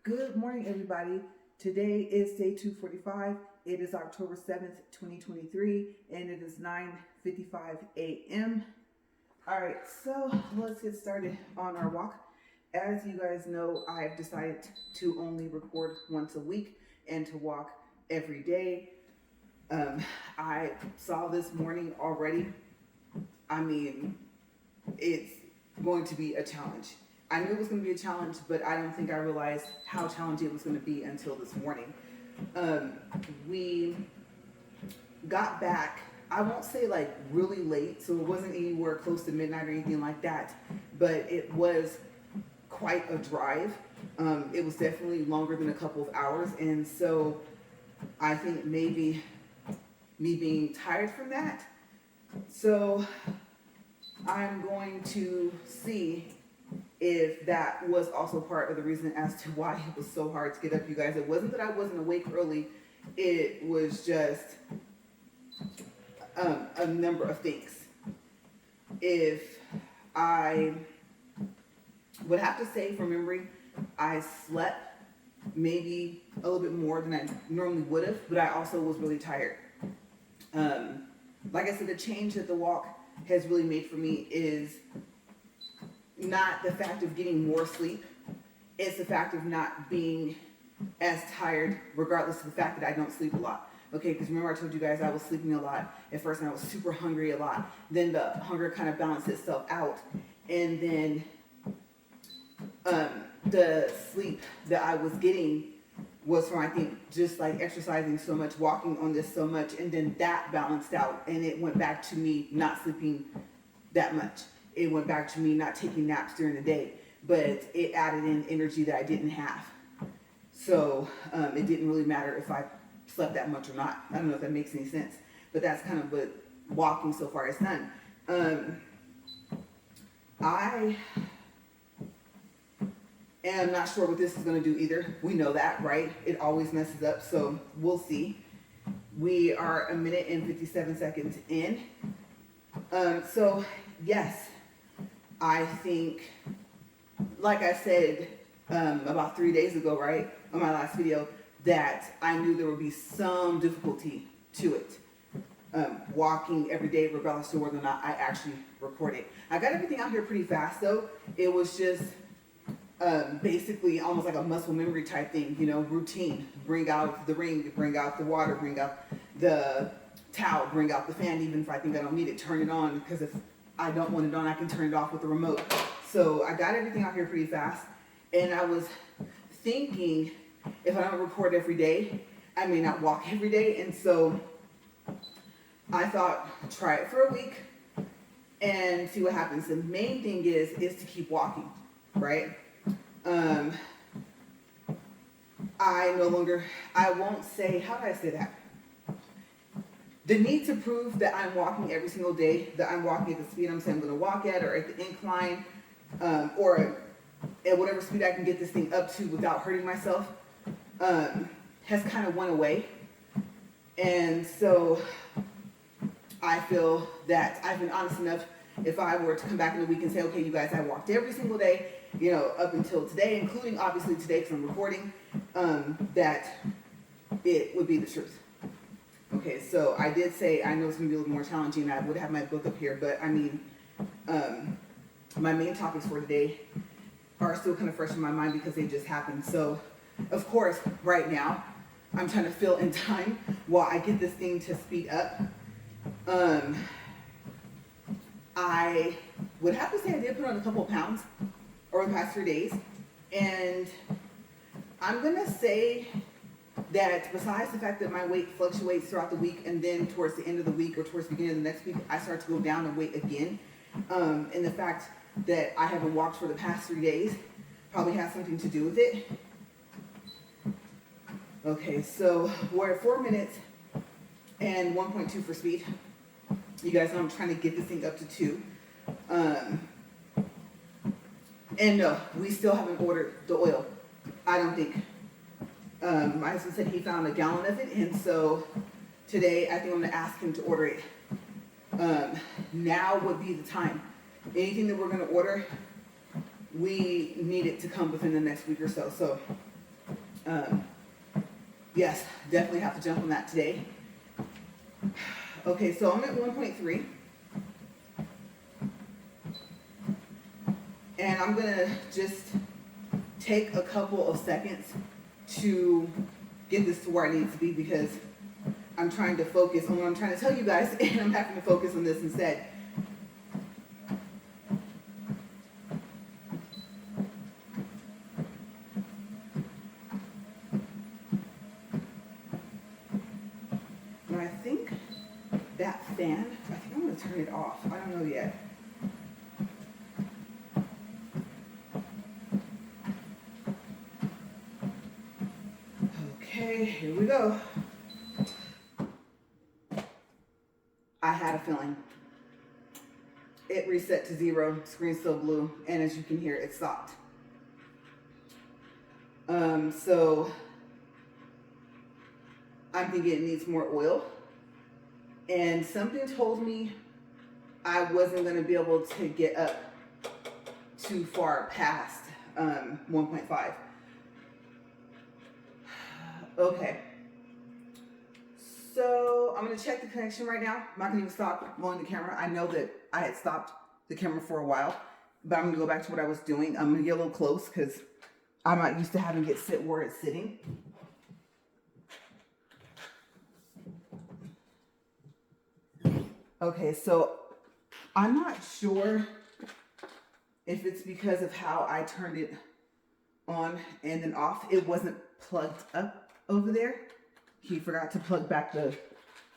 Good morning, everybody. Today is day 245. It is October 7th, 2023, and it is 9:55 a.m. All right, so let's get started on our walk. As you guys know, I've decided to only record once a week and to walk every day. I saw this morning already. I mean, it's going to be a challenge. I knew it was going to be a challenge, but I don't think I realized how challenging it was going to be until this morning. We got back, I won't say like really late, so it wasn't anywhere close to midnight or anything like that, but it was quite a drive. It was definitely longer than a couple of hours, and so I think maybe me being tired from that. So I'm going to see if that was also part of the reason as to why it was so hard to get up, you guys. It wasn't that I wasn't awake early. It was just a number of things. If I would have to say from memory, I slept maybe a little bit more than I normally would have, but I also was really tired. Like I said, the change that the walk has really made for me is not the fact of getting more sleep, it's the fact of not being as tired, regardless of the fact that I don't sleep a lot. Okay, because remember I told you guys I was sleeping a lot at first and I was super hungry a lot. Then the hunger kind of balanced itself out, and then the sleep that I was getting was from, I think, just like exercising so much, walking on this so much, and then that balanced out, and it went back to me not sleeping that much. It went back to me not taking naps during the day, but it added in energy that I didn't have. So it didn't really matter if I slept that much or not. I don't know if that makes any sense, but that's kind of what walking so far has done. I am not sure what this is going to do either. We know that, right? It always messes up, so we'll see. We are 1 minute and 57 seconds in. So yes, I think, like I said about 3 days ago, right, on my last video, that I knew there would be some difficulty to it. Walking every day, regardless of whether or not I actually record it. I got everything out here pretty fast, though. It was just basically almost like a muscle memory type thing, you know, routine. Bring out the ring, bring out the water, bring out the towel, bring out the fan, even if I think I don't need it, turn it on, because if I don't want it on, I can turn it off with the remote. So I got everything out here pretty fast, and I was thinking if I don't record every day, I may not walk every day, and so I thought try it for a week and see what happens. The main thing is to keep walking, right? I won't say, how do I say that? The need to prove that I'm walking every single day, that I'm walking at the speed I'm saying I'm going to walk at, or at the incline, or at whatever speed I can get this thing up to without hurting myself, has kind of went away. And so I feel that I've been honest enough, if I were to come back in the week and say, okay, you guys, I walked every single day, you know, up until today, including obviously today because I'm recording, that it would be the truth. Okay, so I did say I know it's going to be a little more challenging. I would have my book up here, but I mean, my main topics for today are still kind of fresh in my mind because they just happened. So, of course, right now, I'm trying to fill in time while I get this thing to speed up. I would have to say I did put on a couple of pounds over the past 3 days, and I'm going to say that besides the fact that my weight fluctuates throughout the week, and then towards the end of the week or towards the beginning of the next week, I start to go down in weight again. And the fact that I haven't walked for the past 3 days probably has something to do with it. Okay, so we're at 4 minutes and 1.2 for speed. You guys know I'm trying to get this thing up to 2. And no, we still haven't ordered the oil, I don't think. My husband said he found a gallon of it, and so today I think I'm going to ask him to order it. Now would be the time. Anything that we're going to order, we need it to come within the next week or so. So Yes, definitely have to jump on that today. Okay, so I'm at 1.3. And I'm gonna just take a couple of seconds to get this to where I need to be, because I'm trying to focus on what I'm trying to tell you guys, and I'm having to focus on this instead. And I think that fan, I think I'm gonna turn it off. I don't know yet. Okay, here we go. I had a feeling. It reset to 0, screen's still blue, and as you can hear, it stopped. So I'm thinking it needs more oil, and something told me I wasn't going to be able to get up too far past 1.5. Okay, so I'm going to check the connection right now. I'm not going to even stop rolling the camera. I know that I had stopped the camera for a while, but I'm going to go back to what I was doing. I'm going to get a little close because I'm not used to having it sit where it's sitting. Okay, so I'm not sure if it's because of how I turned it on and then off. It wasn't plugged up over there. He forgot to plug back the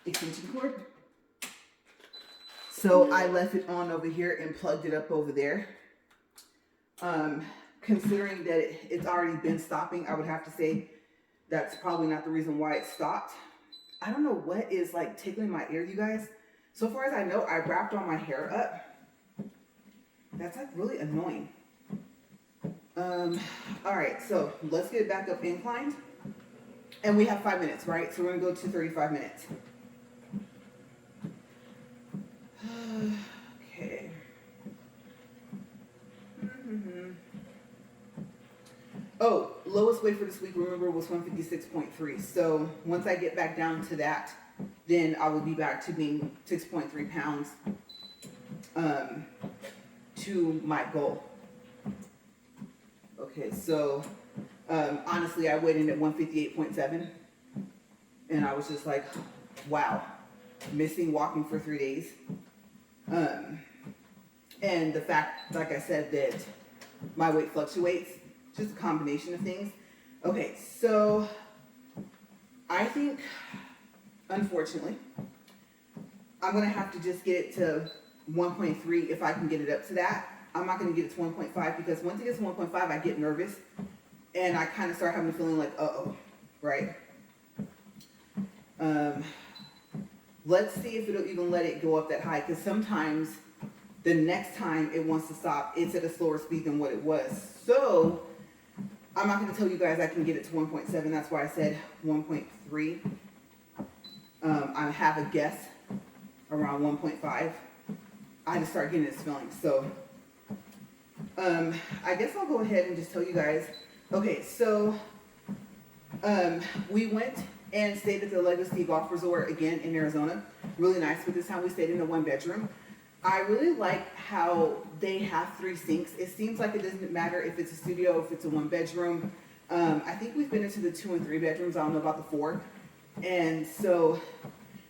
extension cord. So I left it on over here and plugged it up over there. Considering that it's already been stopping, I would have to say that's probably not the reason why it stopped. I don't know what is like tickling my ear, you guys. So far as I know, I wrapped all my hair up. That's like really annoying. All right, so let's get back up inclined. And we have 5 minutes, right? So we're gonna go to 35 minutes. Okay. Oh, lowest weight for this week, remember, was 156.3. So once I get back down to that, then I will be back to being 6.3 pounds to my goal. Okay, so honestly, I weighed in at 158.7, and I was just like, wow, missing walking for 3 days. And the fact, like I said, that my weight fluctuates, just a combination of things. Okay, so I think, unfortunately, I'm going to have to just get it to 1.3 if I can get it up to that. I'm not going to get it to 1.5 because once it gets to 1.5, I get nervous and I kind of start having a feeling like, uh-oh, right? Let's see if it'll even let it go up that high, because sometimes the next time it wants to stop, it's at a slower speed than what it was. So I'm not going to tell you guys I can get it to 1.7. That's why I said 1.3. I have a guess around 1.5. I had to start getting this feeling. So I guess I'll go ahead and just tell you guys. Okay, so we went and stayed at the Legacy Golf Resort again in Arizona. Really nice, but this time we stayed in a 1-bedroom. I really like how they have 3 sinks. It seems like it doesn't matter if it's a studio, if it's a 1-bedroom. I think we've been into the 2 and 3 bedrooms. I don't know about the 4. And so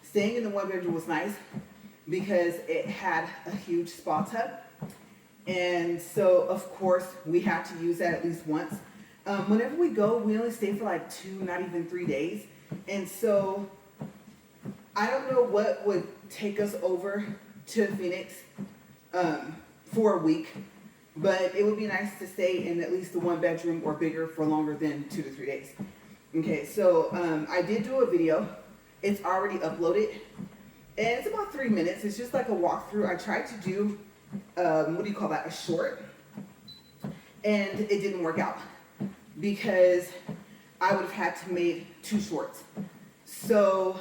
staying in the 1-bedroom was nice because it had a huge spa tub. And so, of course, we had to use that at least once. Whenever we go, we only stay for like 2, not even 3 days. And so I don't know what would take us over to Phoenix for a week, but it would be nice to stay in at least the 1-bedroom or bigger for longer than 2 to 3 days. Okay, so I did do a video. It's already uploaded, and it's about 3 minutes. It's just like a walkthrough. I tried to do, what do you call that, a short, and it didn't work out because I would have had to make 2 shorts. So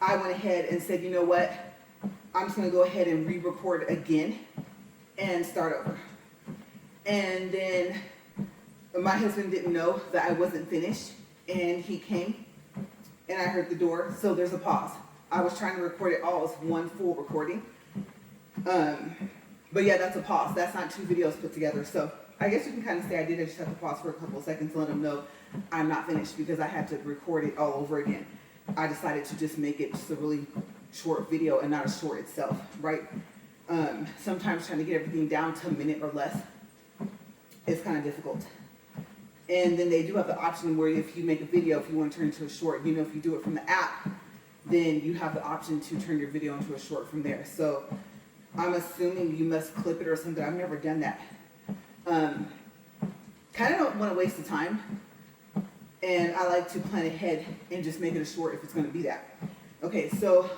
I went ahead and said, you know what? I'm just going to go ahead and re-record again and start over. And then my husband didn't know that I wasn't finished. and he came, and I heard the door, so there's a pause. I was trying to record it all as one full recording. But yeah, that's a pause. That's not two videos put together. So I guess you can kind of say I did. I just have to pause for a couple of seconds to let them know I'm not finished because I had to record it all over again. I decided to just make it just a really short video and not a short itself, right? Sometimes trying to get everything down to a minute or less is kind of difficult. And then they do have the option where if you make a video, if you want to turn it into a short, you know, if you do it from the app, then you have the option to turn your video into a short from there. So I'm assuming you must clip it or something. I've never done that. Kind of don't want to waste the time. And I like to plan ahead and just make it a short if it's going to be that. Okay, so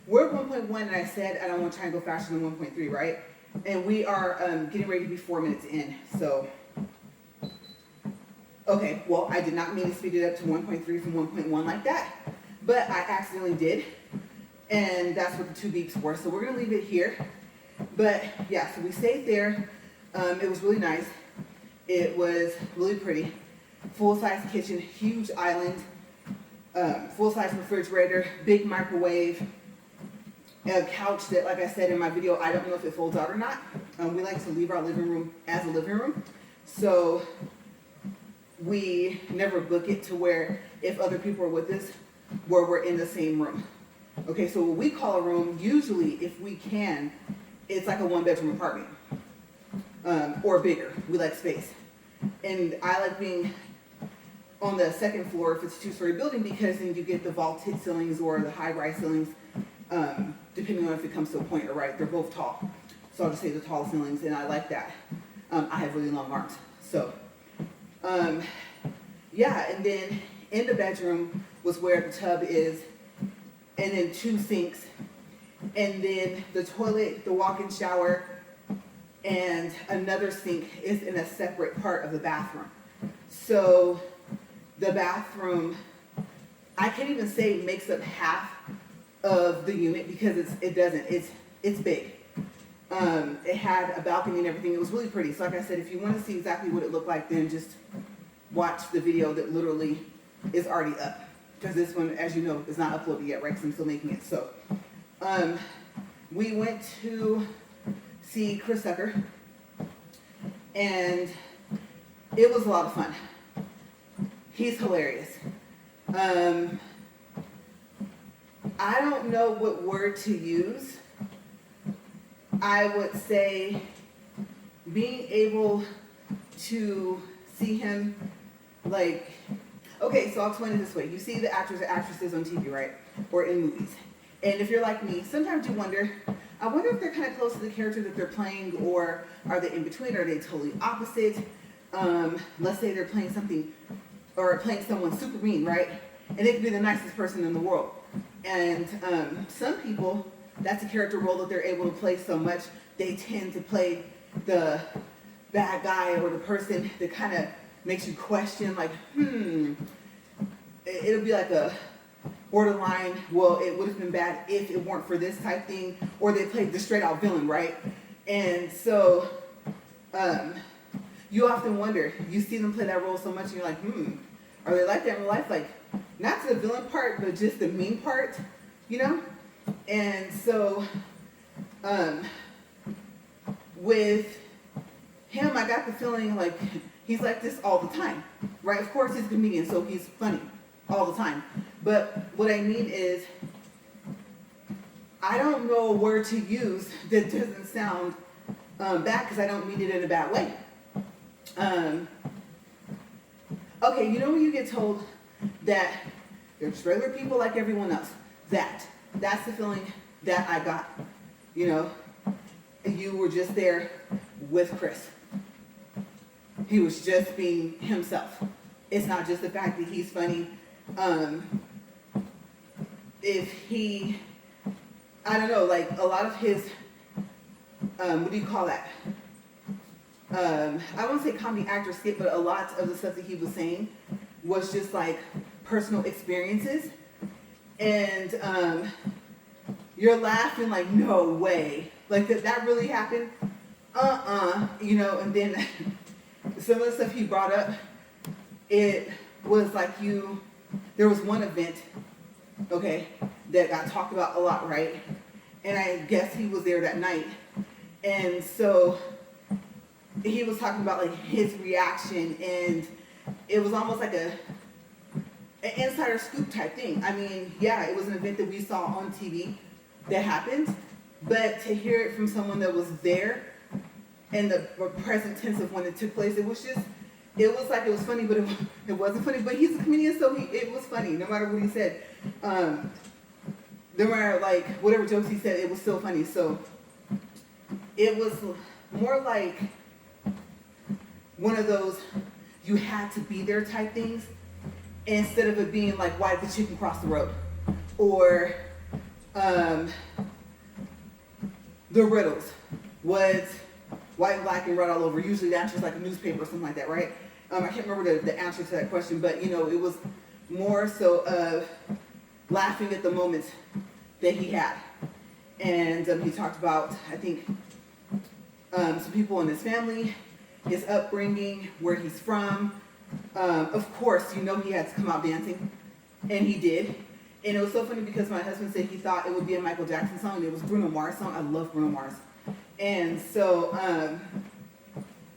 we're at 1.1 and I said I don't want to try and go faster than 1.3, right? And we are getting ready to be 4 minutes in. So, okay, well, I did not mean to speed it up to 1.3 from 1.1 like that. But I accidentally did. And that's what the 2 beeps were. So we're going to leave it here. But yeah, so we stayed there. It was really nice. It was really pretty. Full-size kitchen, huge island, full-size refrigerator, big microwave, a couch that, like I said in my video, I don't know if it folds out or not. We like to leave our living room as a living room. So we never book it to where if other people are with us, where we're in the same room. Okay, so what we call a room, usually if we can, it's like a 1-bedroom apartment or bigger. We like space. And I like being on the second floor if it's a 2-story building because then you get the vaulted ceilings or the high-rise ceilings, depending on if it comes to a point or right. They're both tall. So I'll just say the tall ceilings, and I like that. I have really long arms. So, yeah, and then in the bedroom was where the tub is, and then 2 sinks, and then the toilet, the walk-in shower, and another sink is in a separate part of the bathroom. So the bathroom, I can't even say makes up half of the unit because it doesn't. It's big. It had a balcony and everything. It was really pretty. So like I said, if you want to see exactly what it looked like, then just watch the video that literally is already up. Because this one, as you know, is not uploaded yet, right? Because I'm still making it. So we went to see Chris Tucker, and it was a lot of fun. He's hilarious. I don't know what word to use. I would say being able to see him like, okay, so I'll explain it this way. You see the actors or actresses on TV, right? Or in movies. And if you're like me, sometimes you wonder, I wonder if they're kind of close to the character that they're playing, or are they in between? Are they totally opposite? Let's say they're playing something, or playing someone super mean, right? And they could be the nicest person in the world. And some people, that's a character role that they're able to play so much, they tend to play the bad guy or the person that kind of makes you question, like, it'll be like a borderline, well, it would have been bad if it weren't for this type thing, or they played the straight out villain, right? And so you often wonder, you see them play that role so much, and you're like, are they like that in real life? Like, not to the villain part, but just the mean part, you know? And so with him, I got the feeling like he's like this all the time, right? Of course, he's a comedian, so he's funny all the time. But what I mean is, I don't know a word to use that doesn't sound bad, because I don't mean it in a bad way. Okay, you know when you get told that they're just regular people like everyone else? That's the feeling that I got. You know, you were just there with Chris. He was just being himself. It's not just the fact that he's funny. If he, I don't know, like a lot of his, what do you call that? I won't say comedy actor skit, but a lot of the stuff that he was saying was just like personal experiences. And you're laughing like, no way. Like, that really happened? You know, and then some of the stuff he brought up, it was like there was one event, okay, that got talked about a lot, right? And I guess he was there that night. And so he was talking about like his reaction, and it was almost like an insider scoop type thing. I mean, yeah, it was an event that we saw on TV that happened, but to hear it from someone that was there and the present tense of when it took place, it was funny, but it wasn't funny. But he's a comedian, so it was funny no matter what he said. No matter like whatever jokes he said, it was still funny. So it was more like one of those you had to be there type things, instead of it being like, why did the chicken cross the road? Or the riddles was white, black, and red all over. Usually the answer is like a newspaper or something like that, right? I can't remember the answer to that question, but it was more so of laughing at the moments that he had. And he talked about, I think, some people in his family, his upbringing, where he's from. Of course, he had to come out dancing, and he did. And it was so funny because my husband said he thought it would be a Michael Jackson song, and it was Bruno Mars song. I love Bruno Mars. And so,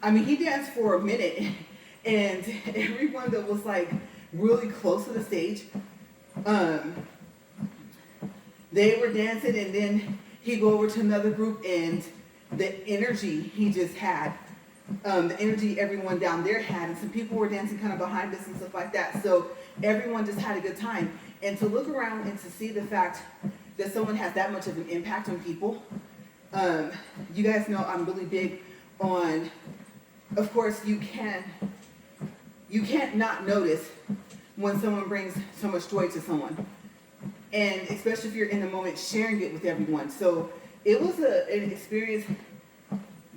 he danced for a minute, and everyone that was like really close to the stage, they were dancing, and then he'd go over to another group, and the energy he just had, the energy everyone down there had, and some people were dancing kind of behind us and stuff like that. So everyone just had a good time. And to look around and to see the fact that someone has that much of an impact on people, you guys know I'm really big on, of course, you can't not notice when someone brings so much joy to someone. And especially if you're in the moment sharing it with everyone. So it was an experience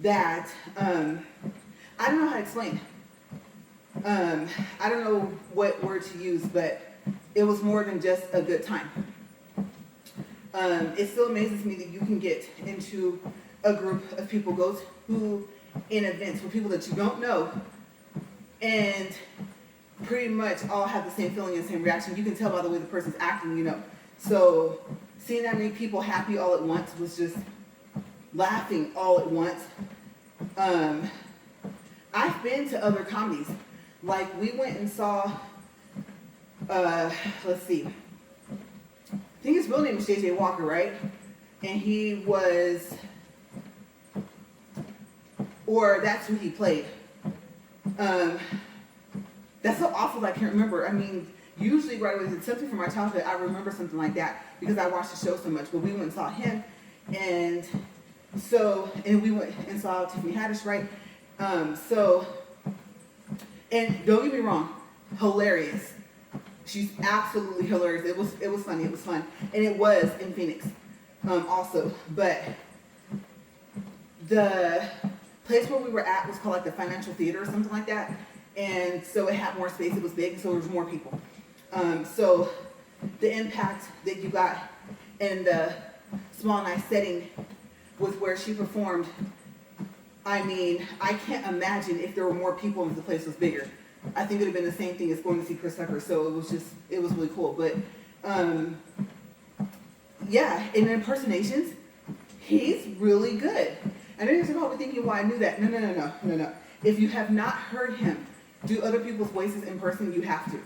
that, I don't know how to explain. I don't know what word to use, but it was more than just a good time. It still amazes me that you can get into a group of people, go to in events with people that you don't know, and pretty much all have the same feeling and same reaction. You can tell by the way the person's acting, So seeing that many people happy all at once was just laughing all at once. I've been to other comedies. Like we went and saw, let's see. I think his real name is J.J. Walker, right? And he was, or that's who he played. That's so awful I can't remember. Usually right away, it's something from my childhood, I remember something like that because I watched the show so much. But we went and saw him, and we went and saw Tiffany Haddish, right? And don't get me wrong, hilarious. She's absolutely hilarious. It was funny. It was fun, and it was in Phoenix, also. But the place where we were at was called like the Financial Theater or something like that, and so it had more space. It was big, so there was more people. So the impact that you got in the small, nice setting with where she performed, I can't imagine if there were more people and the place was bigger. I think it would have been the same thing as going to see Chris Tucker. So it was really cool. But yeah, in impersonations, he's really good. And then you're probably thinking, well, I knew that. No. If you have not heard him do other people's voices in person, you have to.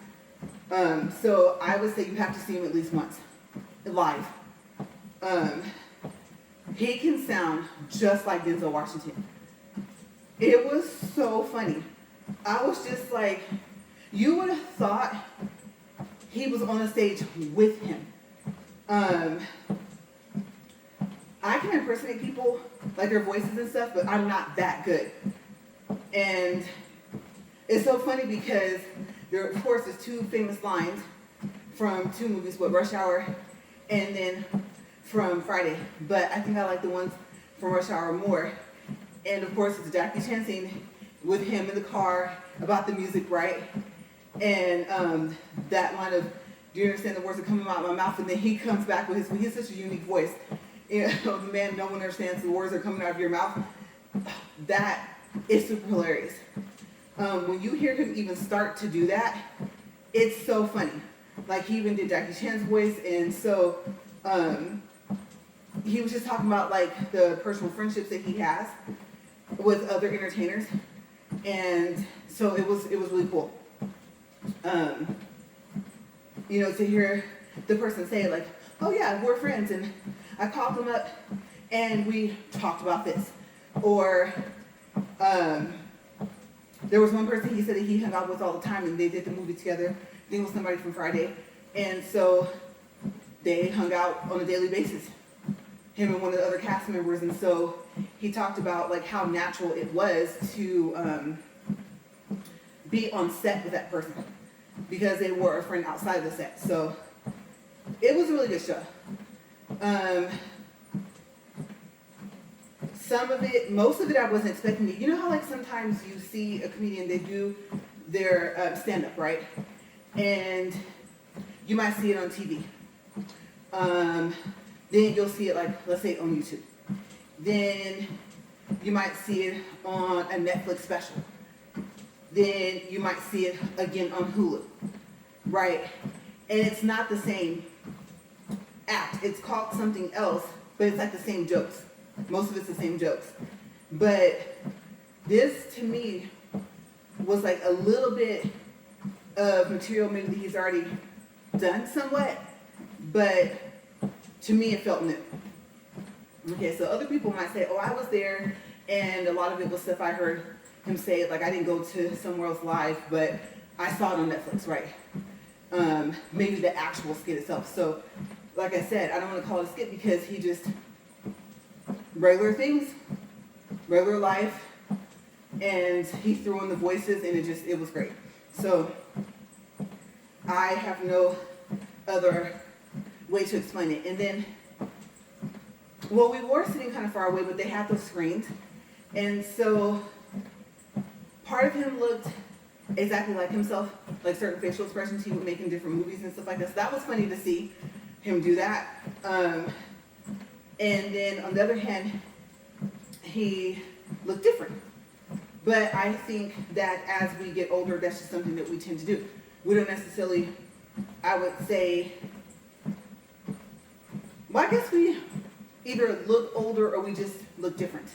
So I would say you have to see him at least once, live. He can sound just like Denzel Washington. It was so funny. I was just like, you would have thought he was on the stage with him. I can impersonate people, like their voices and stuff, but I'm not that good. And it's so funny because there, of course, there's two famous lines from two movies, Rush Hour and then from Friday. But I think I like the ones from Rush Hour more. And of course, it's a Jackie Chan scene with him in the car about the music, right? And that line of, do you understand the words that come out of my mouth? And then he comes back with he has such a unique voice. The man, no one understands the words that are coming out of your mouth. That is super hilarious. When you hear him even start to do that, it's so funny. Like, he even did Jackie Chan's voice, and so he was just talking about like the personal friendships that he has with other entertainers, and so it was really cool. You know, to hear the person say like, "Oh yeah, we're friends," and I called them up and we talked about this, or there was one person he said that he hung out with all the time, and they did the movie together. I think it was somebody from Friday, and so they hung out on a daily basis, him and one of the other cast members, and so he talked about like how natural it was to be on set with that person because they were a friend outside of the set. So it was a really good show. Some of it, most of it, I wasn't expecting it. You know how like sometimes you see a comedian, they do their stand-up, right? And you might see it on TV. Then you'll see it like, let's say on YouTube. Then you might see it on a Netflix special. Then you might see it again on Hulu, right? And it's not the same act. It's called something else, but it's like the same jokes. Most of it's the same jokes. But this, to me, was like a little bit of material maybe that he's already done somewhat, but to me it felt new. Okay, so other people might say, oh, I was there, and a lot of it was stuff I heard him say, like I didn't go to somewhere else live, but I saw it on Netflix, right? Maybe the actual skit itself. So, like I said, I don't want to call it a skit because he just, regular things, regular life, and he threw in the voices, and it was great. So, I have no other way to explain it. And then, well, we were sitting kind of far away, but they had those screens, and so part of him looked exactly like himself, like certain facial expressions he would make in different movies and stuff like that. So that was funny to see him do that. And then on the other hand, he looked different. But I think that as we get older, that's just something that we tend to do. We don't necessarily, I would say, well, I guess we either look older or we just look different.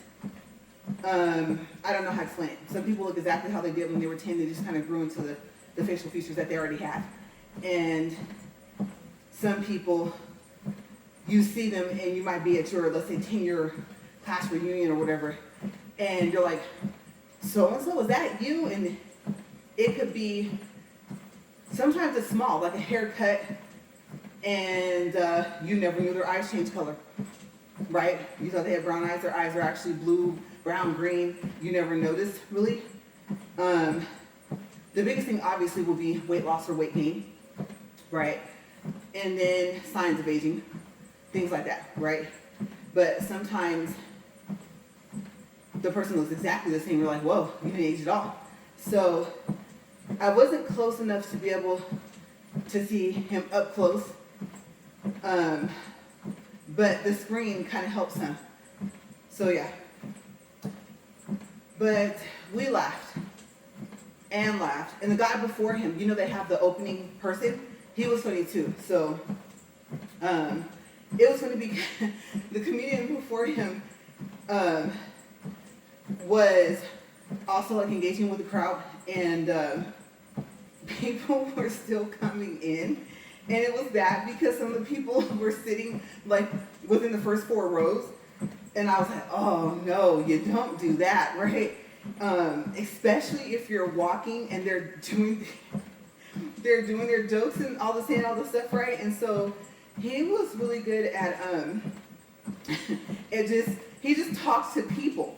I don't know how to explain it. Some people look exactly how they did when they were 10. They just kind of grew into the facial features that they already had. And some people, you see them and you might be at your, let's say, 10-year class reunion or whatever, and you're like, so-and-so, is that you? And it could be, sometimes it's small, like a haircut, and you never knew their eyes changed color, right? You thought they had brown eyes. Their eyes are actually blue, brown, green. You never noticed, really. The biggest thing, obviously, will be weight loss or weight gain, right? And then signs of aging, things like that, right? But sometimes the person looks exactly the same. You're like, whoa, you didn't age at all. So I wasn't close enough to be able to see him up close. But the screen kind of helps him. So yeah. But we laughed and laughed. And the guy before him, you know, they have the opening person. He was funny too. So it was funny because the comedian before him was also like engaging with the crowd, and people were still coming in. And it was bad because some of the people were sitting like within the first 4 rows. And I was like, oh no, you don't do that, right? Especially if you're walking and they're doing their jokes and all the saying all the stuff, right? And so he was really good at he just talks to people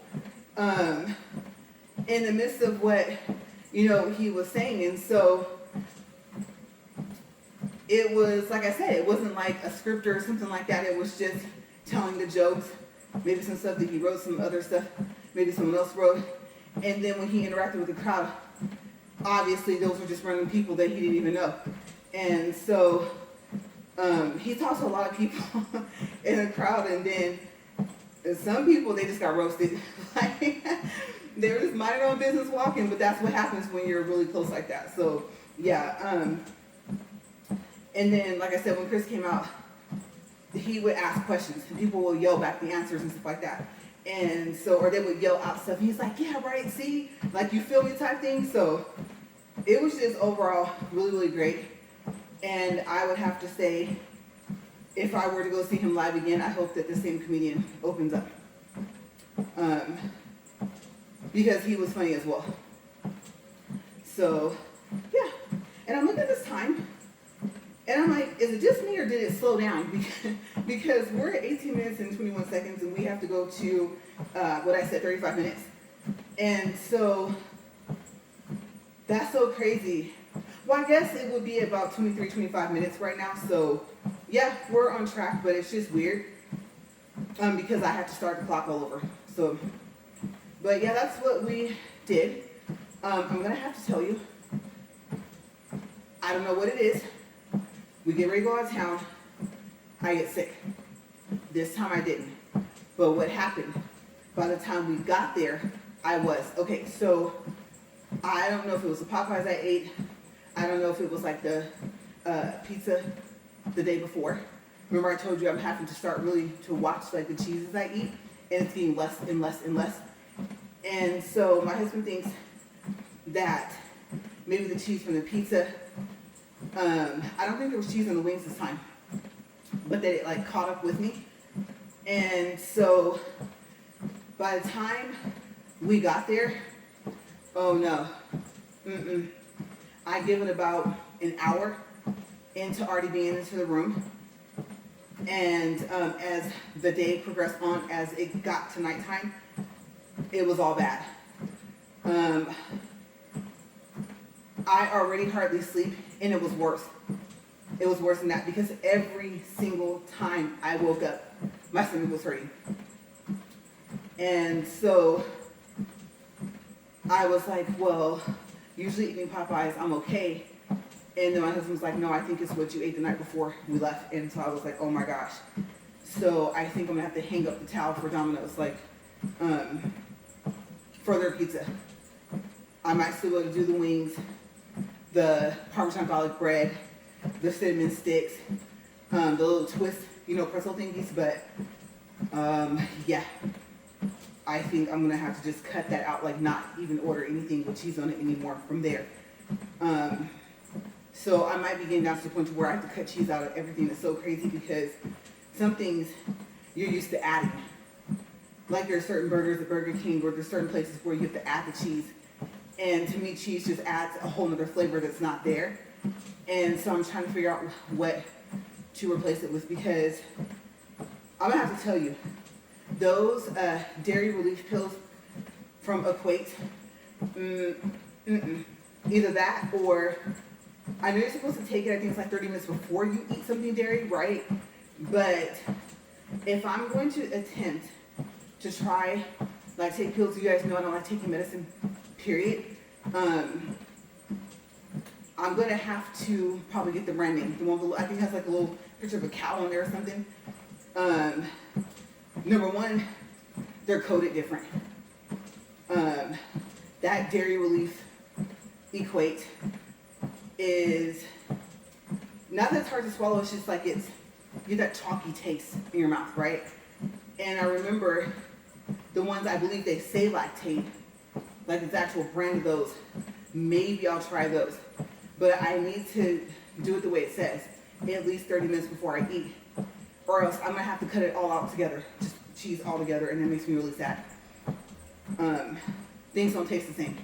in the midst of what, you know, he was saying. And so it was, like I said, it wasn't like a script or something like that. It was just telling the jokes, maybe some stuff that he wrote, some other stuff maybe someone else wrote. And then when he interacted with the crowd, obviously those were just random people that he didn't even know. And so he talked to a lot of people in the crowd, and then some people, they just got roasted. Like, they were just minding their own business walking, but that's what happens when you're really close like that. So yeah. And then, like I said, when Chris came out, he would ask questions and people will yell back the answers and stuff like that. And so, or they would yell out stuff. And he's like, yeah, right, see, like, you feel me type thing. So it was just overall really, really great. And I would have to say, if I were to go see him live again, I hope that the same comedian opens up. Because he was funny as well. So, yeah. And I'm looking at this time, and I'm like, is it just me or did it slow down? Because we're at 18 minutes and 21 seconds, and we have to go to, what I said, 35 minutes. And so, that's so crazy. Well, I guess it would be about 23, 25 minutes right now. So, yeah, we're on track, but it's just weird because I have to start the clock all over. So, but yeah, that's what we did. I'm going to have to tell you, I don't know what it is. We get ready to go out of town. I get sick. This time I didn't. But what happened, by the time we got there, I was. Okay, so I don't know if it was the Popeyes I ate. I don't know if it was like the pizza the day before. Remember I told you I'm having to start really to watch like the cheeses I eat, and it's getting less and less and less. And so my husband thinks that maybe the cheese from the pizza, I don't think there was cheese on the wings this time, but that it like caught up with me. And so by the time we got there, oh no, I give it about an hour into already being into the room. And as the day progressed on, as it got to nighttime, it was all bad. I already hardly sleep, and it was worse. It was worse than that because every single time I woke up, my stomach was hurting. And so I was like, well, usually eating Popeyes, I'm okay. And then my husband was like, no, I think it's what you ate the night before we left. And so I was like, oh my gosh. So I think I'm gonna have to hang up the towel for Domino's, like, for their pizza. I might still go to do the wings, the Parmesan garlic bread, the cinnamon sticks, the little twist, pretzel thingies, but yeah. I think I'm gonna have to just cut that out, like not even order anything with cheese on it anymore from there. So I might be getting down to the point where I have to cut cheese out of everything. That's so crazy because some things you're used to adding. Like there's certain burgers at Burger King or there's certain places where you have to add the cheese. And to me, cheese just adds a whole other flavor that's not there. And so I'm trying to figure out what to replace it with because I'm gonna have to tell you, those dairy relief pills from Equate, either that or I know you're supposed to take it, I think it's like 30 minutes before you eat something dairy, right? But if I'm going to attempt to try, like take pills, you guys know I don't like taking medicine, period. I'm going to have to probably get the brand name. The one below, I think has like a little picture of a cow on there or something. Number one, they're coded different. That dairy relief Equate is not that it's hard to swallow, it's just like you get that chalky taste in your mouth, right? And I remember the ones I believe they say lactate, like it's actual brand of those. Maybe I'll try those. But I need to do it the way it says, at least 30 minutes before I eat. Or else I'm gonna have to cut it all out together, just cheese all together, and it makes me really sad. Things don't taste the same.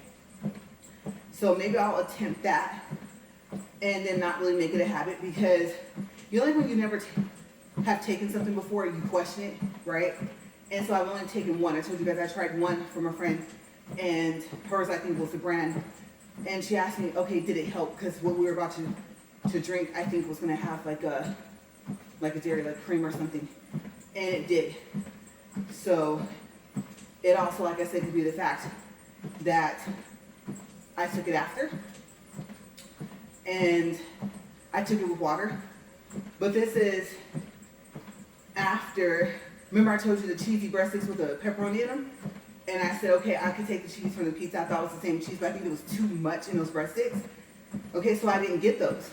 So maybe I'll attempt that and then not really make it a habit because when you never have taken something before, you question it, right? And so I've only taken one. I told you guys I tried one from a friend, and hers I think was the brand. And she asked me, okay, did it help? Because what we were about to drink, I think was going to have like a dairy, like cream or something, and it did. So it also, like I said, could be the fact that I took it after, and I took it with water. But this is after, remember I told you the cheesy breast sticks with the pepperoni in them? And I said, okay, I could take the cheese from the pizza. I thought it was the same cheese, but I think it was too much in those breast sticks. Okay, so I didn't get those.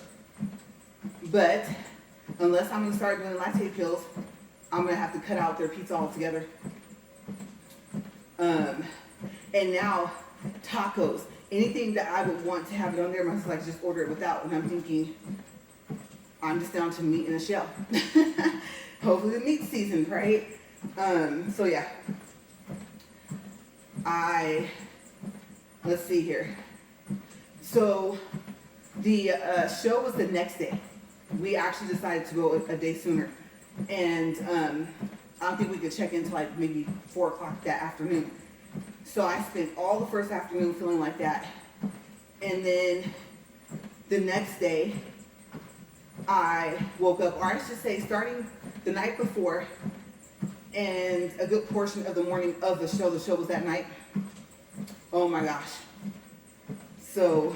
But unless I'm going to start doing lactate pills, I'm going to have to cut out their pizza altogether. And now tacos, anything that I would want to have it on there, my sister's like, just order it without. And I'm thinking, I'm just down to meat in a shell. Hopefully the meat's seasoned, right? So yeah. Let's see here. So the show was the next day. We actually decided to go a day sooner. And I don't think we could check in until like maybe 4 o'clock that afternoon. So I spent all the first afternoon feeling like that. And then the next day, I woke up, or I should say starting the night before and a good portion of the morning of the show was that night. Oh my gosh. So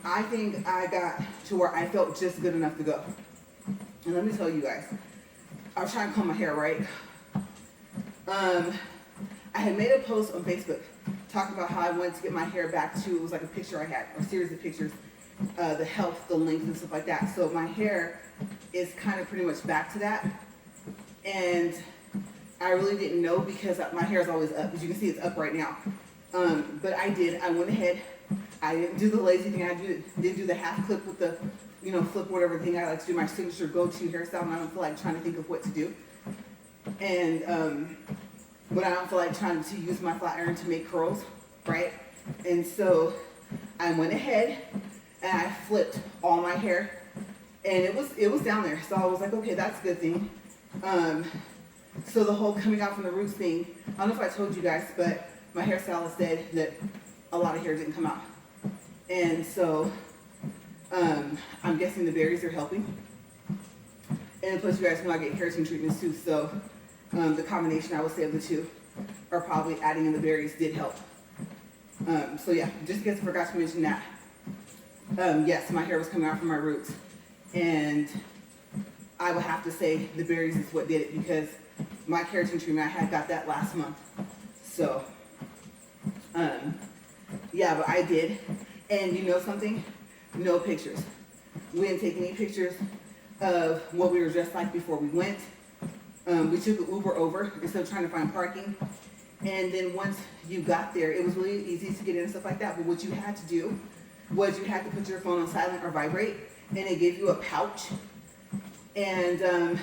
I think I got to where I felt just good enough to go. And let me tell you guys, I was trying to comb my hair, right? I had made a post on Facebook talking about how I wanted to get my hair back to, it was like a picture I had, or a series of pictures, the health, the length, and stuff like that. So my hair is kind of pretty much back to that. And I really didn't know because my hair is always up. As you can see, it's up right now. But I went ahead. I didn't do the lazy thing. I didn't do the half clip with the, flip whatever thing. I like to do my signature go-to hairstyle, and I don't feel like trying to think of what to do. And but I don't feel like trying to use my flat iron to make curls, right? And so I went ahead and I flipped all my hair, and it was down there. So I was like, okay, that's a good thing. So the whole coming out from the roots thing, I don't know if I told you guys, but my hairstylist said that a lot of hair didn't come out. And so I'm guessing the berries are helping. And plus you guys know I get keratin treatments too, so the combination, I would say, of the two, or probably adding in the berries, did help. So yeah, just in case I forgot to mention that. Yes, my hair was coming out from my roots. And I would have to say the berries is what did it, because my keratin treatment, I had got that last month. So, yeah, but I did. And you know something? No pictures. We didn't take any pictures of what we were dressed like before we went. We took an Uber over instead of trying to find parking. And then once you got there, it was really easy to get in and stuff like that. But what you had to do was you had to put your phone on silent or vibrate, and it gave you a pouch. And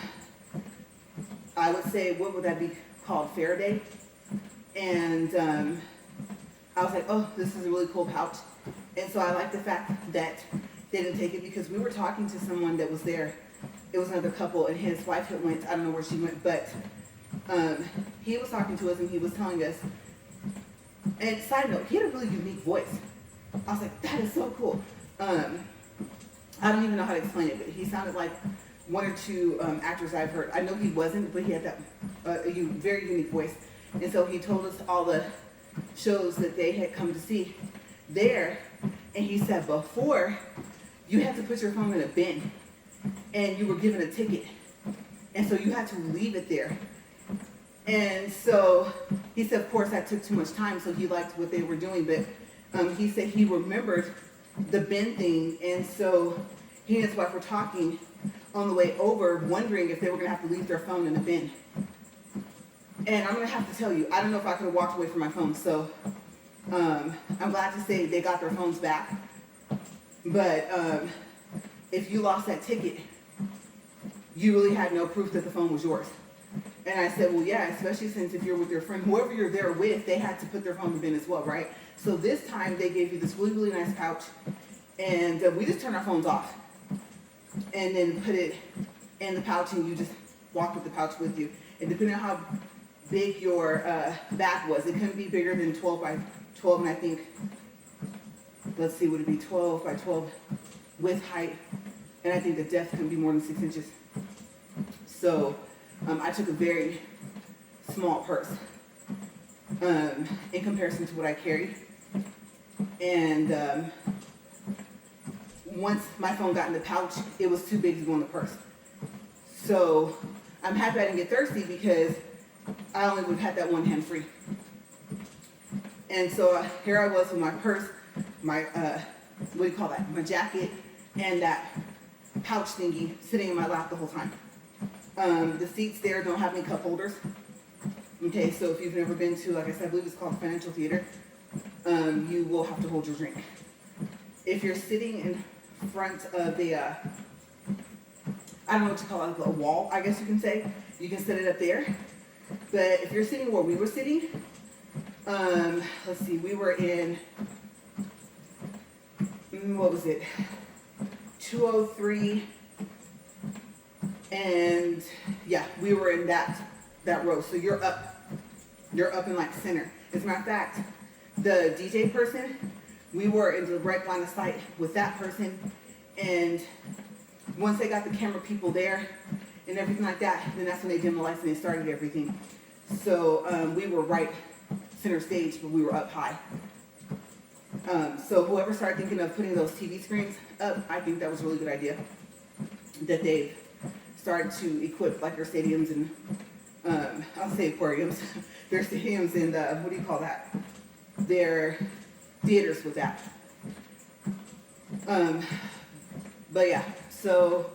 I would say, what would that be called? Faraday. And I was like, oh, this is a really cool pouch. And so I like the fact that they didn't take it, because we were talking to someone that was there. It was another couple, and his wife had went. I don't know where she went, but he was talking to us, and he was telling us. And side note, he had a really unique voice. I was like, that is so cool. I don't even know how to explain it, but he sounded like one or two actors I've heard. I know he wasn't, but he had that very unique voice. And so he told us all the shows that they had come to see there. And he said before, you had to put your phone in a bin, and you were given a ticket. And so you had to leave it there. And so he said, of course, that took too much time, so he liked what they were doing. But he said he remembered the bin thing. And so he and his wife were talking on the way over, wondering if they were going to have to leave their phone in the bin. And I'm going to have to tell you, I don't know if I could have walked away from my phone. So I'm glad to say they got their phones back. But if you lost that ticket, you really had no proof that the phone was yours. And I said, well, yeah, especially since if you're with your friend, whoever you're there with, they had to put their phone in the bin as well, right? So this time they gave you this really, really nice pouch, and we just turned our phones off and then put it in the pouch, and you just walk with the pouch with you. And depending on how big your bag was, it couldn't be bigger than 12 by 12, and I think, let's see, would it be 12 by 12 with height, and I think the depth couldn't be more than 6 inches. So I took a very small purse in comparison to what I carried. And once my phone got in the pouch, it was too big to go in the purse. So I'm happy I didn't get thirsty, because I only would have had that one hand free. And so here I was with my purse, my what do you call that? My jacket and that pouch thingy sitting in my lap the whole time. The seats there don't have any cup holders. Okay, so if you've never been to, like I said, I believe it's called Financial Theater, you will have to hold your drink. If you're sitting in front of a, I don't know what to call it, a wall, I guess you can say, you can set it up there. But if you're sitting where we were sitting, let's see, we were in, what was it, 203, and yeah, we were in that row. So you're up in like center. As a matter of fact, the DJ person, we were in direct line of sight with that person, and once they got the camera people there and everything like that, then that's when they dimmed the lights and they started everything. So we were right center stage, but we were up high. So whoever started thinking of putting those TV screens up, I think that was a really good idea. That they've started to equip like their stadiums and I'll say aquariums, their stadiums and what do you call that? Their theaters with that. But yeah, so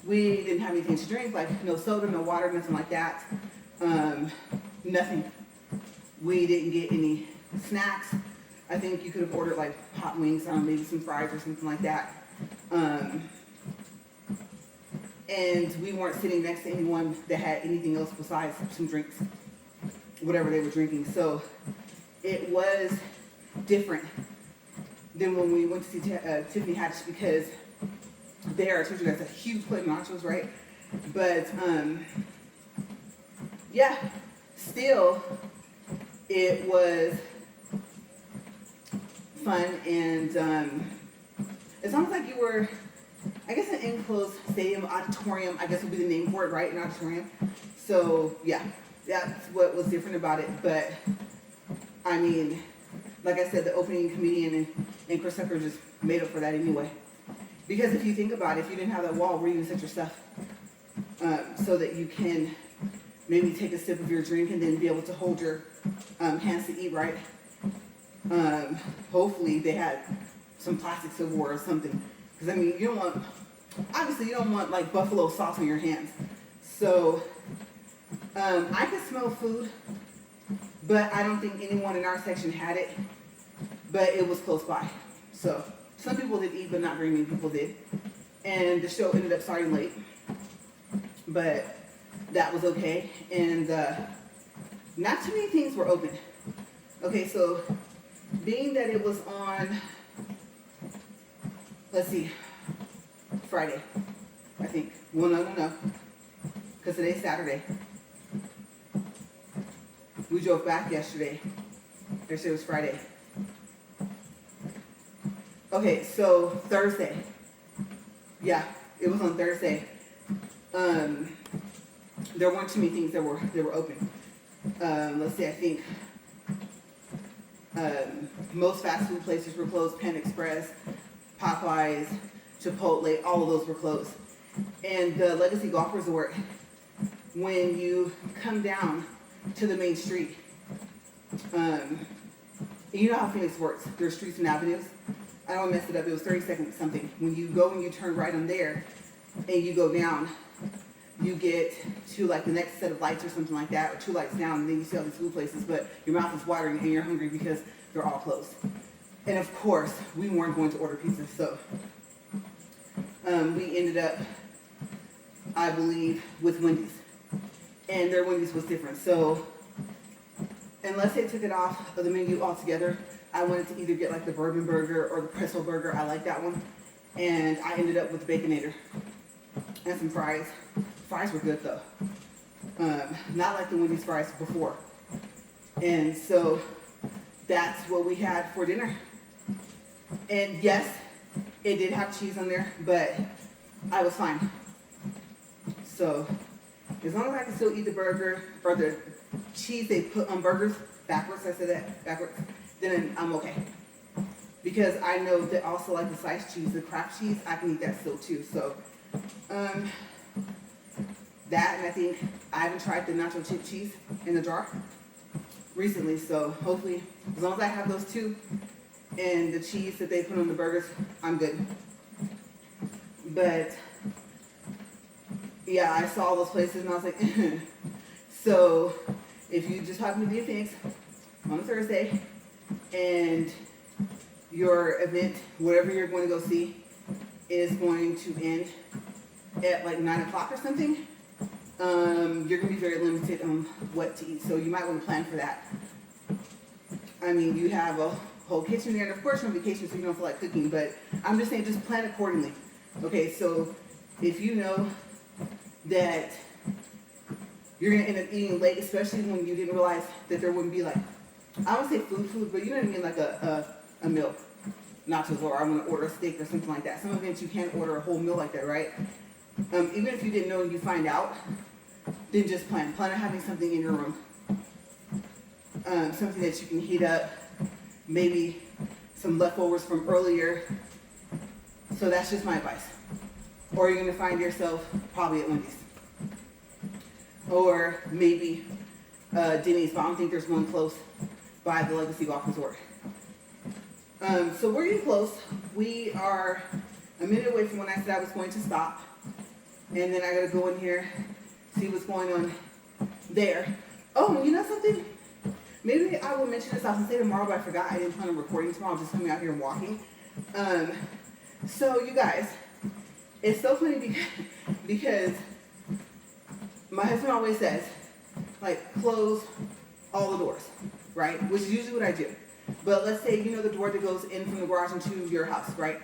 we didn't have anything to drink, like no soda, no water, nothing like that. Nothing. We didn't get any snacks. I think you could have ordered like hot wings, maybe some fries or something like that. And we weren't sitting next to anyone that had anything else besides some drinks, whatever they were drinking. So it was different than when we went to see Tiffany Haddish, because there, I told you guys, a huge plate of nachos, right? But yeah, still, it was fun, and it's almost like you were, I guess, an enclosed stadium, auditorium, I guess would be the name for it, right? An auditorium. So yeah, that's what was different about it. But I mean, like I said, the opening comedian and Chris Tucker just made up for that anyway. Because if you think about it, if you didn't have that wall, where you can set your stuff so that you can maybe take a sip of your drink and then be able to hold your hands to eat right. Hopefully they had some plastic silverware or something. Because I mean, you don't want, obviously you don't want like buffalo sauce on your hands. So I could smell food, but I don't think anyone in our section had it. But it was close by. So some people did eat, but not very many people did. And the show ended up starting late. But that was okay. And not too many things were open. Okay, so being that it was on, let's see, Friday, I think. Well, no. Because today's Saturday. We drove back yesterday. Yesterday was Friday. Okay, so Thursday. Yeah, it was on Thursday. There weren't too many things that were open. Let's see, I think most fast food places were closed. Pan Express, Popeyes, Chipotle, all of those were closed. And the Legacy Golf Resort, when you come down to the main street, you know how Phoenix works. There's streets and avenues. I don't want to mess it up. It was 30 seconds something. When you go and you turn right on there and you go down, you get to like the next set of lights or something like that, or 2 lights down, and then you see all these food places, but your mouth is watering and you're hungry because they're all closed. And of course, we weren't going to order pizza, so we ended up, I believe, with Wendy's. And their Wendy's was different. So unless they took it off of the menu altogether, I wanted to either get like the bourbon burger or the pretzel burger. I like that one. And I ended up with Baconator and some fries. Fries were good though. Not like the Wendy's fries before. And so that's what we had for dinner. And yes, it did have cheese on there, but I was fine. So as long as I can still eat the burger or the cheese they put on burgers backwards, I said that backwards, then I'm okay. Because I know that also like the sliced cheese, the Kraft cheese, I can eat that still too. So that, and I think I haven't tried the nacho chip cheese in the jar recently. So hopefully, as long as I have those two and the cheese that they put on the burgers, I'm good. But yeah, I saw all those places and I was like, so if you just happen to be in Phoenix on a Thursday and your event, whatever you're going to go see, is going to end at like 9 o'clock or something, you're going to be very limited on what to eat. So you might want to plan for that. I mean, you have a whole kitchen there, and of course you're on vacation, so you don't feel like cooking, but I'm just saying just plan accordingly. Okay, so if you know that you're going to end up eating late, especially when you didn't realize that there wouldn't be like, I would say food, but you know what I mean, like a meal. Nachos, or I'm going to order a steak or something like that. Some events you can't order a whole meal like that, right? Even if you didn't know and you find out, then just plan on having something in your room. Something that you can heat up, maybe some leftovers from earlier. So that's just my advice. Or you're going to find yourself probably at Wendy's. Or maybe Denny's, but I don't think there's one close by the Legacy Golf Resort. So we're getting close. We are a minute away from when I said I was going to stop. And then I got to go in here, see what's going on there. Oh, you know something? Maybe I will mention this. I was going to say tomorrow, but I forgot. I didn't plan on recording tomorrow. I'm just coming out here and walking. So you guys, it's so funny because my husband always says, like, close all the doors, right? Which is usually what I do. But let's say, you know, the door that goes in from the garage into your house, right?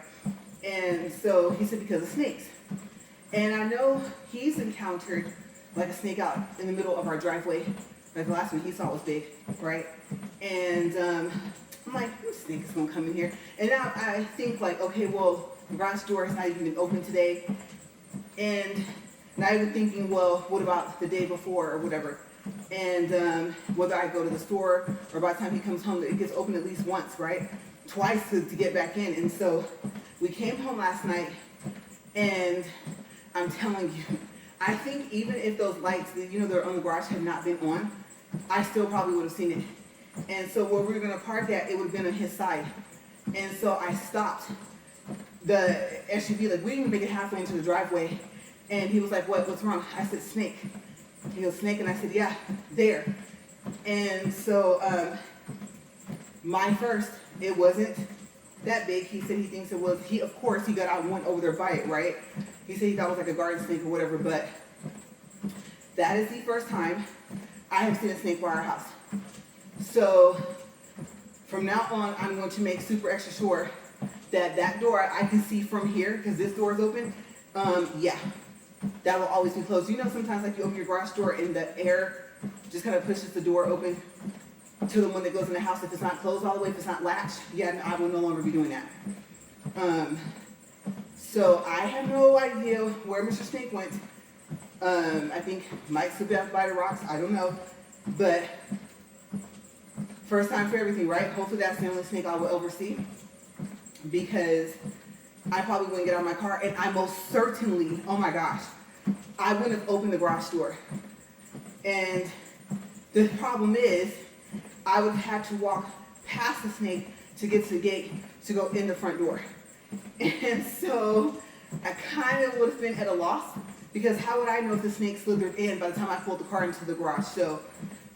And so he said because of snakes. And I know he's encountered like a snake out in the middle of our driveway. Like the last one he saw was big, right? And I'm like, this snake is gonna come in here. And now I think like, okay, well, the garage door has not even been open today. And not even thinking, well, what about the day before or whatever? And whether I go to the store or by the time he comes home, it gets open at least once, right? Twice to get back in. And so we came home last night, and I'm telling you, I think even if those lights that, you know, they're on the garage had not been on, I still probably would have seen it. And so where we were going to park at, it would have been on his side. And so I stopped the SUV, like we didn't even make it halfway into the driveway. And he was like, what's wrong? I said, snake. He goes, snake? And I said, yeah, there. And so my first, it wasn't that big. He said he thinks it was, of course, he got out one over there by it, right? He said he thought it was like a garden snake or whatever, but that is the first time I have seen a snake by our house. So from now on, I'm going to make super extra sure that door I can see from here, because this door is open. Yeah, that will always be closed. You know, sometimes like you open your garage door and the air just kind of pushes the door open to the one that goes in the house. If it's not closed all the way, if it's not latched, yeah, I will no longer be doing that. So I have no idea where Mr. Snake went. I think Mike slipped out by the rocks. I don't know. But first time for everything, right? Hopefully that's the only snake I will ever see. Because I probably wouldn't get out of my car. And I most certainly, oh my gosh, I wouldn't have opened the garage door. And the problem is, I would have had to walk past the snake to get to the gate to go in the front door. And so I kind of would have been at a loss, because how would I know if the snake slithered in by the time I pulled the car into the garage? So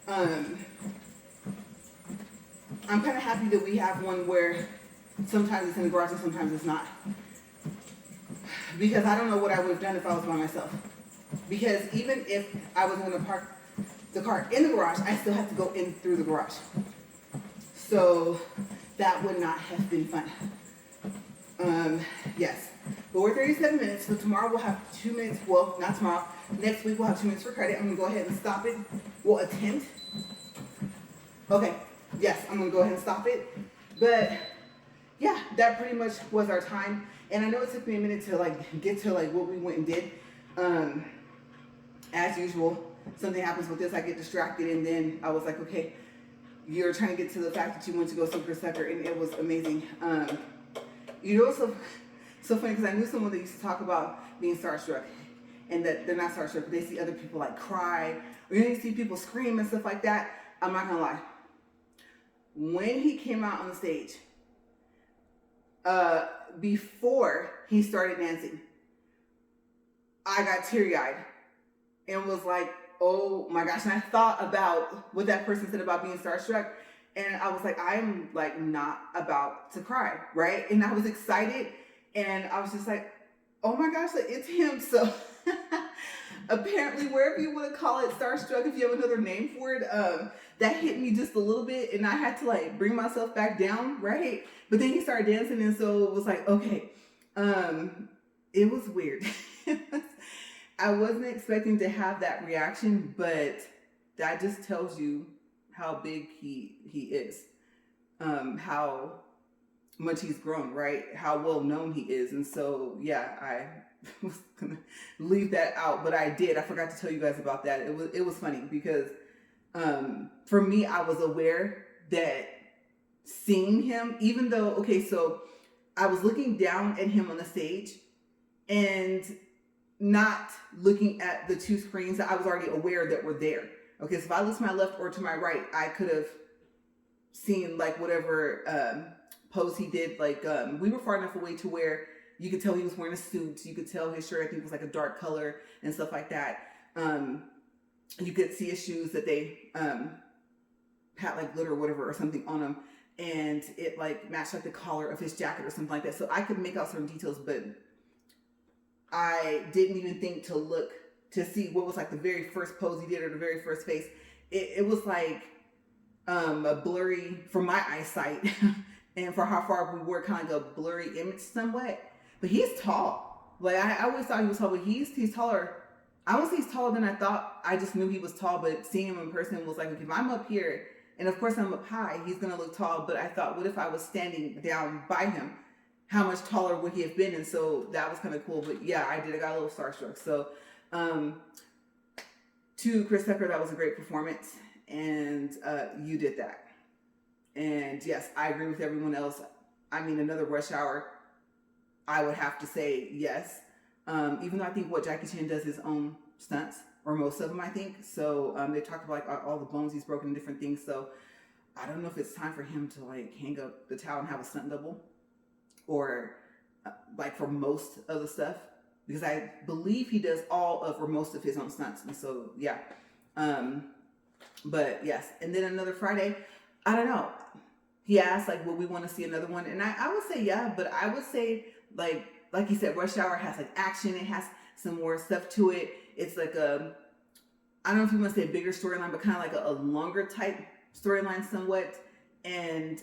I'm kind of happy that we have one where sometimes it's in the garage and sometimes it's not. Because I don't know what I would have done if I was by myself. Because even if I was going to park the car in the garage, I still have to go in through the garage. So that would not have been fun. Yes. But we're 37 minutes, so tomorrow we'll have 2 minutes. Well, not tomorrow. Next week we'll have 2 minutes for credit. I'm going to go ahead and stop it. We'll attempt. Okay. Yes, I'm going to go ahead and stop it. But yeah, that pretty much was our time. And I know it took me a minute to like get to like what we went and did. As usual, something happens with this, I get distracted, and then I was like, okay, you're trying to get to the fact that you went to go see Chris Tucker, and it was amazing. You know, so funny, because I knew someone that used to talk about being starstruck, and that they're not starstruck, but they see other people like cry, or you see people scream and stuff like that. I'm not gonna lie. When he came out on the stage, before he started dancing, I got teary-eyed and was like, oh my gosh. And I thought about what that person said about being starstruck. And I was like, I'm like not about to cry, right? And I was excited. And I was just like, oh my gosh, like, it's him. So apparently, wherever you want to call it, starstruck, if you have another name for it, that hit me just a little bit. And I had to like bring myself back down, right? But then he started dancing. And so it was like, okay, it was weird. I wasn't expecting to have that reaction, but that just tells you how big he is, how much he's grown, right? How well known he is. And so, yeah, I was gonna leave that out, but I did. I forgot to tell you guys about that. It was funny because for me, I was aware that seeing him, even though, okay, so I was looking down at him on the stage and not looking at the two screens that I was already aware that were there. Okay, so if I looked to my left or to my right, I could have seen like whatever pose he did. Like we were far enough away to where you could tell he was wearing a suit. You could tell his shirt, I think, was like a dark color and stuff like that. You could see his shoes that they had like glitter or whatever or something on them, and it like matched like the collar of his jacket or something like that. So I could make out certain details, but I didn't even think to look to see what was like the very first pose he did or the very first face. It was like a blurry, for my eyesight and for how far we were, kind of like a blurry image somewhat. But he's tall. Like I always thought he was tall, but he's taller. I would say he's taller than I thought. I just knew he was tall, but seeing him in person was like, okay, if I'm up here, and of course I'm up high, he's gonna look tall. But I thought, what if I was standing down by him? How much taller would he have been? And so that was kind of cool. But yeah, I got a little starstruck. So to Chris Tucker, that was a great performance. And you did that. And yes, I agree with everyone else. I mean, another Rush Hour, I would have to say yes. Even though I think what Jackie Chan does his own stunts, or most of them, I think. So they talked about like all the bones he's broken and different things. So I don't know if it's time for him to like hang up the towel and have a stunt double, or like for most of the stuff, because I believe he does all of or most of his own stunts. And so yeah, but yes. And then another Friday, I don't know, he asked like, will we want to see another one? And I would say yeah, but I would say like you said, Rush Hour has like action, it has some more stuff to it. It's like a, I don't know if you want to say a bigger storyline, but kind of like a longer type storyline somewhat. And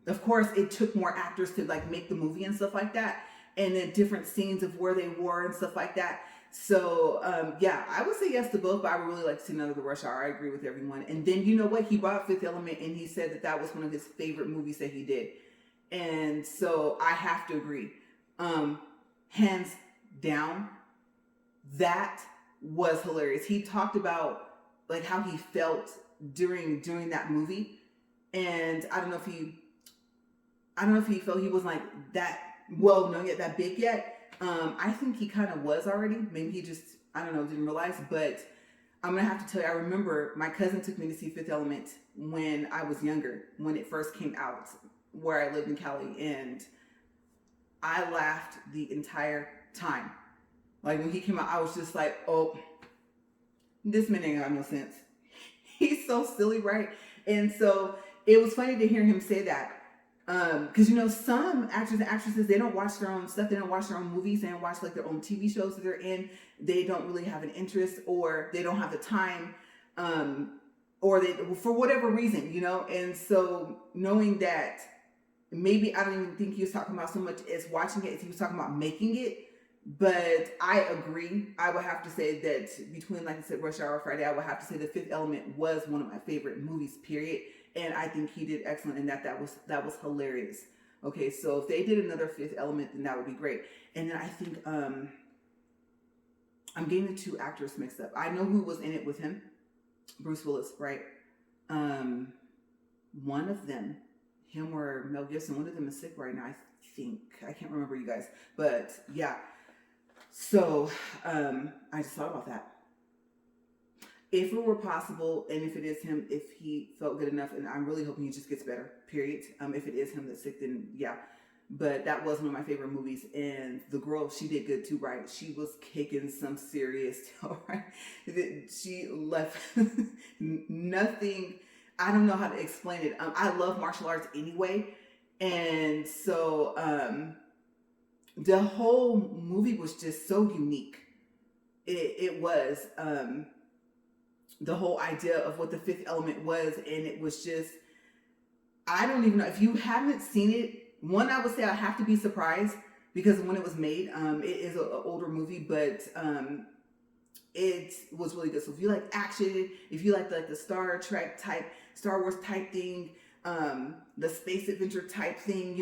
of course, it took more actors to like make the movie and stuff like that, and then different scenes of where they were and stuff like that. So yeah, I would say yes to both, but I would really like to see another Rush Hour. I agree with everyone. And then you know what? He brought Fifth Element, and he said that that was one of his favorite movies that he did, and so I have to agree. Hands down, that was hilarious. He talked about like how he felt during that movie, and I don't know if he felt he was like that well known yet, that big yet. I think he kind of was already. Maybe he just, I don't know, didn't realize. But I'm gonna have to tell you, I remember my cousin took me to see Fifth Element when I was younger, when it first came out, where I lived in Cali, and I laughed the entire time. Like when he came out, I was just like, oh, this man ain't got no sense. He's so silly, right? And so it was funny to hear him say that. Because you know, some actors and actresses, they don't watch their own stuff, they don't watch their own movies, they don't watch like their own TV shows that they're in, they don't really have an interest, or they don't have the time, or they, for whatever reason, you know. And so knowing that, maybe I don't even think he was talking about so much as watching it as he was talking about making it. But I agree. I would have to say that between, like I said, Rush Hour Friday, I would have to say The Fifth Element was one of my favorite movies, period. And I think he did excellent in that. That was hilarious. Okay, so if they did another Fifth Element, then that would be great. And then I think I'm getting the two actors mixed up. I know who was in it with him, Bruce Willis, right? One of them, him or Mel Gibson, one of them is sick right now, I think. I can't remember, you guys, but yeah. So I just thought about that. if it were possible, and if it is him, if he felt good enough, and I'm really hoping he just gets better, period. If it is him that's sick, then yeah. But that was one of my favorite movies, and the girl, she did good too, right? She was kicking some serious tail, right? She left nothing. I don't know how to explain it. I love martial arts anyway, and so the whole movie was just so unique. It was. The whole idea of what the fifth element was, and it was just, I don't even know if you haven't seen it. One, I would say I have to be surprised because when it was made, it is an older movie, but it was really good. So if you like action, if you like the Star Trek type, Star Wars type thing, the space adventure type thing,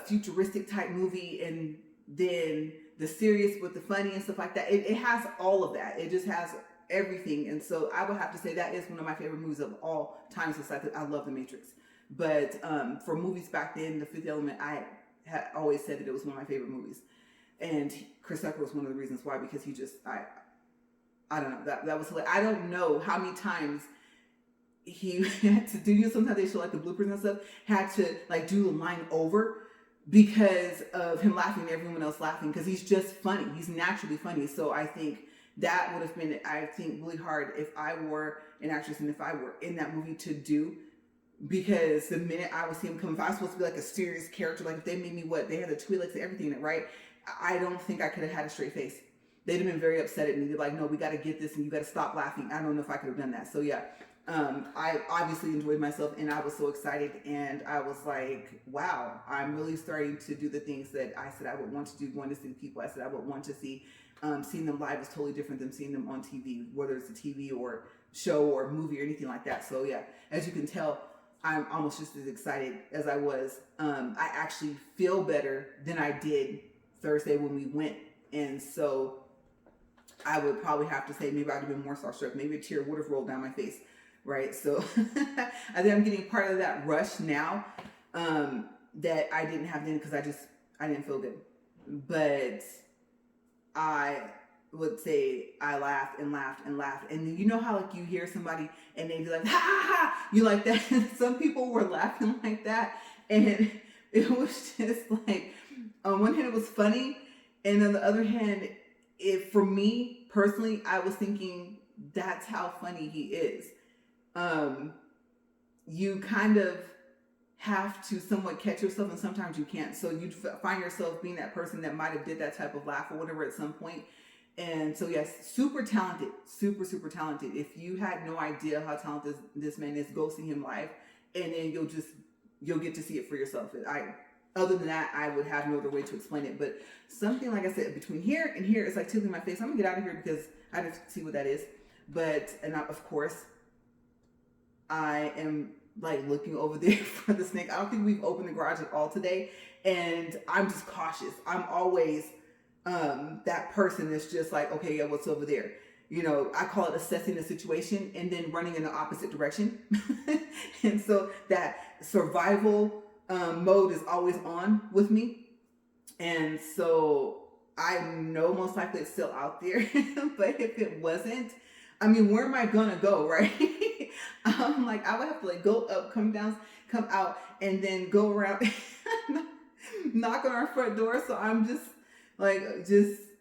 futuristic type movie, and then the serious with the funny and stuff like that, it has all of that. It just has everything. And so I would have to say that is one of my favorite movies of all time. Since I love The Matrix, but for movies back then, The Fifth Element, I had always said that it was one of my favorite movies. And Chris Tucker was one of the reasons why, because he just, I don't know, that was hilarious. I don't know how many times he had to do, sometimes they show like the bloopers and stuff, had to like do the line over because of him laughing and everyone else laughing, because he's just funny. He's naturally funny. So I think that would have been, I think, really hard if I were an actress and if I were in that movie to do, because the minute I would see him come, if I was supposed to be like a serious character, like if they made me they had the Twi'leks and everything in it, right? I don't think I could have had a straight face. They'd have been very upset at me. They're like, no, we got to get this and you got to stop laughing. I don't know if I could have done that. So yeah, I obviously enjoyed myself and I was so excited, and I was like, wow, I'm really starting to do the things that I said I would want to do, going to see people I said I would want to see. Seeing them live is totally different than seeing them on TV, whether it's a TV or show or movie or anything like that. So yeah, as you can tell, I'm almost just as excited as I was. I actually feel better than I did Thursday when we went. And so I would probably have to say maybe I'd have been more starstruck. Maybe a tear would have rolled down my face, right? So I think I'm getting part of that rush now that I didn't have then, because I didn't feel good. But I would say I laughed and laughed and laughed. And then you know how like you hear somebody and they be like, ha ha ha, you like that? Some people were laughing like that. And it was just like, on one hand it was funny, and on the other hand, for me personally, I was thinking that's how funny he is. You kind of have to somewhat catch yourself, and sometimes you can't. So you find yourself being that person that might have did that type of laugh or whatever at some point. And so yes, super talented, super talented. If you had no idea how talented this man is, go see him live, and then you'll get to see it for yourself. Other than that, I would have no other way to explain it. But something, like I said, between here and here, it's like tickling my face. I'm gonna get out of here because I didn't see what that is. Of course, I am like looking over there for the snake. I don't think we've opened the garage at all today, and I'm just cautious. I'm always that person that's just like, okay, yeah, what's over there? I call it assessing the situation and then running in the opposite direction. And so that survival mode is always on with me. And so I know most likely it's still out there. But if it wasn't, I mean, where am I gonna go, right? I'm like, I would have to like go up, come down, come out, and then go around, knock on our front door. So I'm just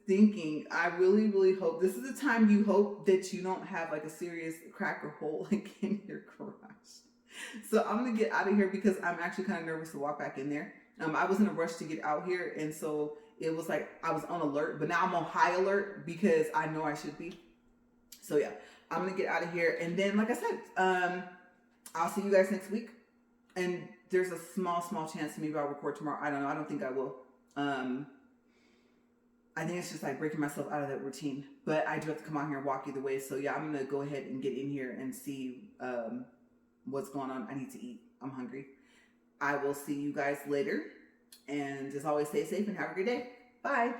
thinking, I really hope this is the time you hope that you don't have like a serious crack or hole like in your garage. So I'm gonna get out of here because I'm actually kind of nervous to walk back in there. I was in a rush to get out here, and so it was like I was on alert, but now I'm on high alert because I know I should be. So yeah, I'm gonna get out of here, and then like I said, I'll see you guys next week. And there's a small chance maybe I'll record tomorrow. I don't know. I don't think I will. I think it's just like breaking myself out of that routine, but I do have to come out here and walk either way. So yeah, I'm gonna go ahead and get in here and see what's going on. I need to eat. I'm hungry. I will see you guys later, and as always, stay safe and have a great day. Bye.